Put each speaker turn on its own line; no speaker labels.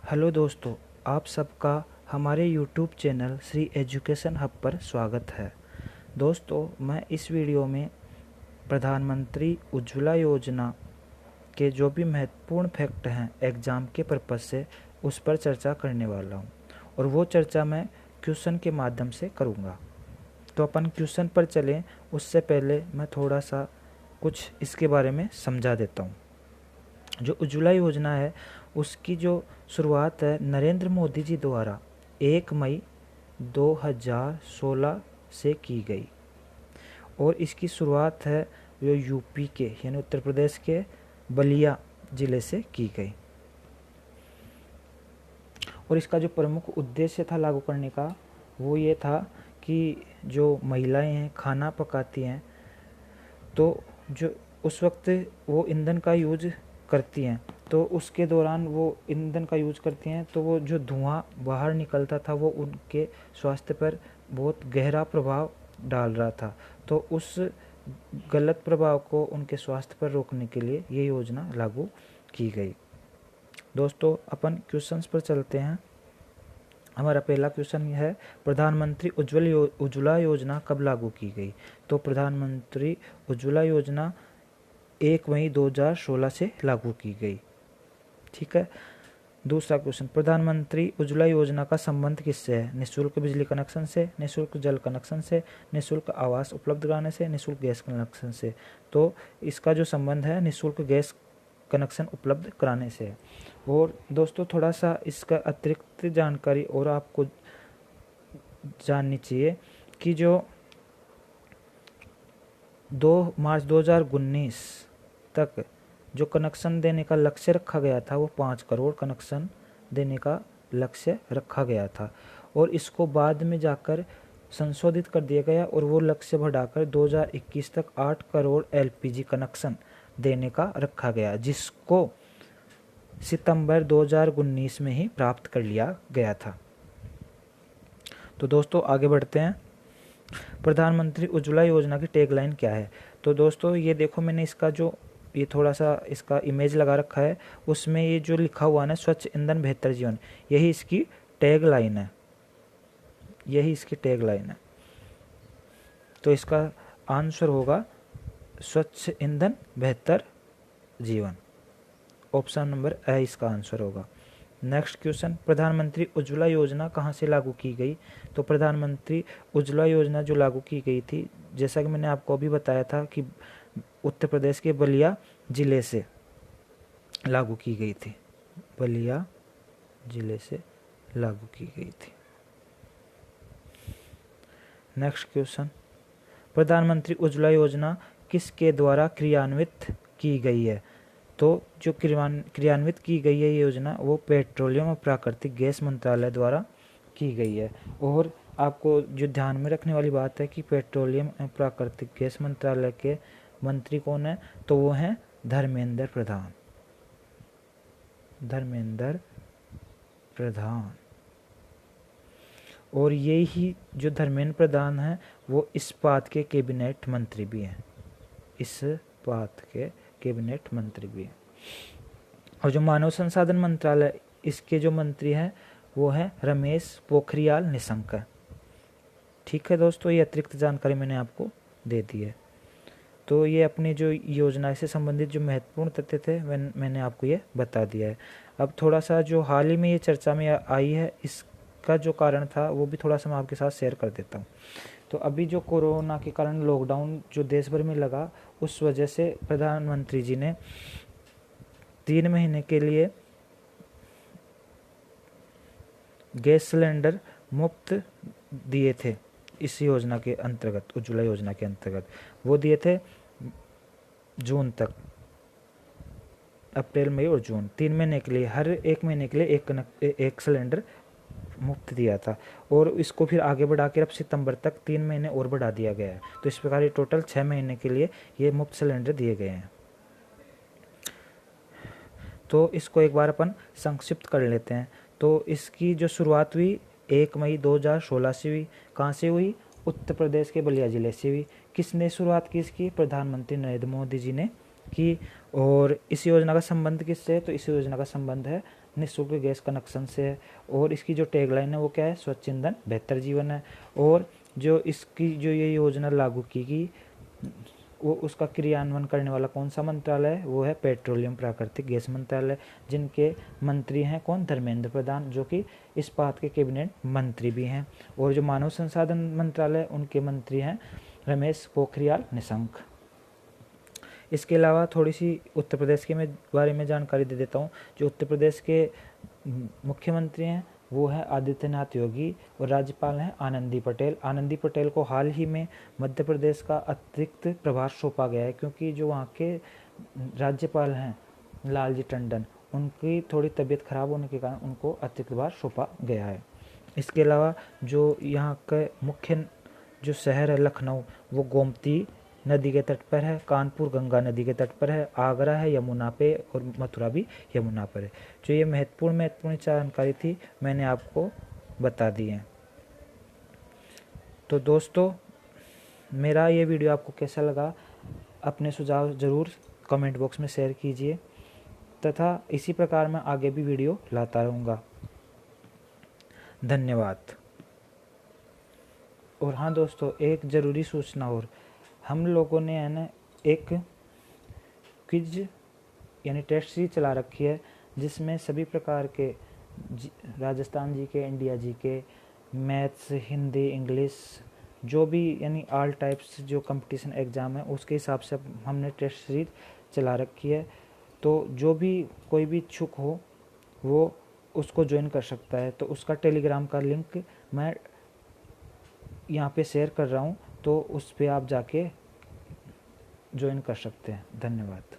Hello दोस्तों, आप सबका हमारे YouTube channel Shri education hub पर स्वागत है। दोस्तों, मैं इस वीडियो में प्रधानमंत्री उज्ज्वला योजना के जो भी महत्वपूर्ण फैक्ट हैं एग्ज़ाम के पर्पज़ से उस पर चर्चा करने वाला हूं और वो चर्चा मैं क्वेश्चन के माध्यम से करूंगा। तो अपन क्वेश्चन पर चलें उससे पहले मैं थोड़ा सा कुछ इसके बारे में समझा देता हूँ। जो उज्ज्वला योजना है उसकी जो शुरुआत है नरेंद्र मोदी जी द्वारा 1 मई 2016 से की गई और इसकी शुरुआत है जो यूपी के यानी उत्तर प्रदेश के बलिया ज़िले से की गई। और इसका जो प्रमुख उद्देश्य था लागू करने का वो ये था कि जो महिलाएं हैं खाना पकाती हैं तो जो उस वक्त वो ईंधन का यूज करती हैं तो उसके दौरान वो ईंधन का यूज करती हैं तो वो जो धुआं बाहर निकलता था वो उनके स्वास्थ्य पर बहुत गहरा प्रभाव डाल रहा था। तो उस गलत प्रभाव को उनके स्वास्थ्य पर रोकने के लिए ये योजना लागू की गई। दोस्तों, अपन क्वेश्चंस पर चलते हैं। हमारा पहला क्वेश्चन यह है, प्रधानमंत्री उज्ज्वला योजना कब लागू की गई? तो प्रधानमंत्री उज्ज्वला योजना 1 मई 2016 से लागू की गई। ठीक है। दूसरा क्वेश्चन, प्रधानमंत्री उज्ज्वला योजना का संबंध किससे है? निःशुल्क बिजली कनेक्शन से, निःशुल्क जल कनेक्शन से, निःशुल्क आवास उपलब्ध कराने से, निःशुल्क गैस कनेक्शन से। तो इसका जो संबंध है निःशुल्क गैस कनेक्शन उपलब्ध कराने से। और दोस्तों, थोड़ा सा इसका अतिरिक्त जानकारी और आपको जाननी चाहिए कि जो 2 मार्च 2019 तक जो कनेक्शन देने का लक्ष्य रखा गया था वो 5 करोड़ कनेक्शन देने का लक्ष्य रखा गया था और इसको बाद में जाकर संशोधित कर दिया गया और वो लक्ष्य बढ़ाकर 2021 तक 8 करोड़ एलपीजी कनेक्शन देने का रखा गया, जिसको सितंबर 2019 में ही प्राप्त कर लिया गया था। तो दोस्तों, आगे बढ़ते हैं। प्रधानमंत्री उज्ज्वला योजना की टैगलाइन क्या है? तो दोस्तों, ये देखो, मैंने इसका जो ये थोड़ा सा इसका इमेज लगा रखा है, उसमें ये जो लिखा हुआ है स्वच्छ ईंधन बेहतर जीवन, यही इसकी टैगलाइन है, यही इसकी टैगलाइन है। तो इसका आंसर होगा स्वच्छ ईंधन बेहतर जीवन। ऑप्शन नंबर ए इसका आंसर होगा। नेक्स्ट क्वेश्चन, प्रधानमंत्री उज्ज्वला योजना कहाँ से लागू की गई? तो प्रधानमंत्री उज्ज्वला योजना जो लागू की गई थी, जैसा कि मैंने आपको अभी बताया था कि उत्तर प्रदेश के बलिया जिले से लागू की गई थी, बलिया जिले से लागू की गई थी। नेक्स्ट क्वेश्चन, प्रधानमंत्री उज्ज्वला योजना किसके द्वारा क्रियान्वित की गई है? तो जो क्रियान्वित की गई है ये योजना वो पेट्रोलियम और प्राकृतिक गैस मंत्रालय द्वारा की गई है। और आपको जो ध्यान में रखने वाली बात है कि पेट्रोलियम और प्राकृतिक गैस मंत्रालय के मंत्री कौन है? तो वो हैं धर्मेंद्र प्रधान, धर्मेंद्र प्रधान। और ये ही जो धर्मेंद्र प्रधान है वो इस्पात के कैबिनेट मंत्री भी हैं, इस्पात के कैबिनेट मंत्री भी हैं। और जो मानव संसाधन मंत्रालय इसके जो मंत्री हैं वो हैं रमेश पोखरियाल निशंक। ठीक है दोस्तों, ये अतिरिक्त जानकारी मैंने आपको दे दी है। तो ये अपनी जो योजना से संबंधित जो महत्वपूर्ण तथ्य थे मैंने आपको ये बता दिया है। अब थोड़ा सा जो हाल ही में ये चर्चा में आई है इसका जो कारण था वो भी थोड़ा सा मैं आपके साथ शेयर कर देता हूँ। तो अभी जो कोरोना के कारण लॉकडाउन जो देश भर में लगा, उस वजह से प्रधानमंत्री जी ने 3 महीने के लिए गैस सिलेंडर मुफ्त दिए थे इस योजना के अंतर्गत, उज्ज्वला योजना के अंतर्गत। वो दिए थे जून तक, अप्रैल मई और जून, 3 महीने के लिए, हर 1 महीने के लिए एक सिलेंडर मुफ्त दिया था। और इसको फिर आगे बढ़ाकर अब सितंबर तक 3 महीने और बढ़ा दिया गया है। तो इस प्रकार ये टोटल 6 महीने के लिए ये मुफ्त सिलेंडर दिए गए हैं। तो इसको एक बार अपन संक्षिप्त कर लेते हैं। तो इसकी जो शुरुआत हुई 1 मई 2016 से हुई। कहाँ से हुई? उत्तर प्रदेश के बलिया जिले से हुई। किसने शुरुआत की इसकी? प्रधानमंत्री नरेंद्र मोदी जी ने की। और इस योजना का संबंध किससे है? तो इस योजना का संबंध है निःशुल्क गैस कनेक्शन से है। और इसकी जो टैगलाइन है वो क्या है? स्वच्छ ईंधन बेहतर जीवन है। और जो इसकी जो ये योजना लागू की गई वो उसका क्रियान्वयन करने वाला कौन सा मंत्रालय है? वो है पेट्रोलियम प्राकृतिक गैस मंत्रालय, जिनके मंत्री हैं कौन? धर्मेंद्र प्रधान, जो कि इस्पात के कैबिनेट मंत्री भी हैं। और जो मानव संसाधन मंत्रालय, उनके मंत्री हैं रमेश पोखरियाल निशंक। इसके अलावा थोड़ी सी उत्तर प्रदेश के बारे में जानकारी दे देता हूँ। जो उत्तर प्रदेश के मुख्यमंत्री हैं वो है आदित्यनाथ योगी और राज्यपाल हैं आनंदी पटेल। आनंदी पटेल को हाल ही में मध्य प्रदेश का अतिरिक्त प्रभार सौंपा गया है, क्योंकि जो वहाँ के राज्यपाल हैं लालजी टंडन, उनकी थोड़ी तबीयत खराब होने के कारण उनको अतिरिक्त प्रभार सौंपा गया है। इसके अलावा जो यहाँ का मुख्य जो शहर है लखनऊ, वो गोमती नदी के तट पर है, कानपुर गंगा नदी के तट पर है, आगरा है यमुना पे और मथुरा भी यमुना पर है। जो ये महत्वपूर्ण जानकारी थी मैंने आपको बता दी है। तो दोस्तों, मेरा ये वीडियो आपको कैसा लगा? अपने सुझाव ज़रूर कमेंट बॉक्स में शेयर कीजिए तथा इसी प्रकार मैं आगे भी वीडियो लाता रहूँगा। धन्यवाद। और हाँ दोस्तों, एक ज़रूरी सूचना और, हम लोगों ने है ना एक क्विज यानी टेस्ट सीरीज चला रखी है, जिसमें सभी प्रकार के राजस्थान जी के, इंडिया जी के, मैथ्स, हिंदी, इंग्लिश, जो भी यानी ऑल टाइप्स जो कंपटीशन एग्ज़ाम है उसके हिसाब से हमने टेस्ट सीरीज चला रखी है। तो जो भी कोई भी इच्छुक हो वो उसको ज्वाइन कर सकता है। तो उसका टेलीग्राम का लिंक मैं यहाँ पे शेयर कर रहा हूँ, तो उस पे आप जाके ज्वाइन कर सकते हैं। धन्यवाद।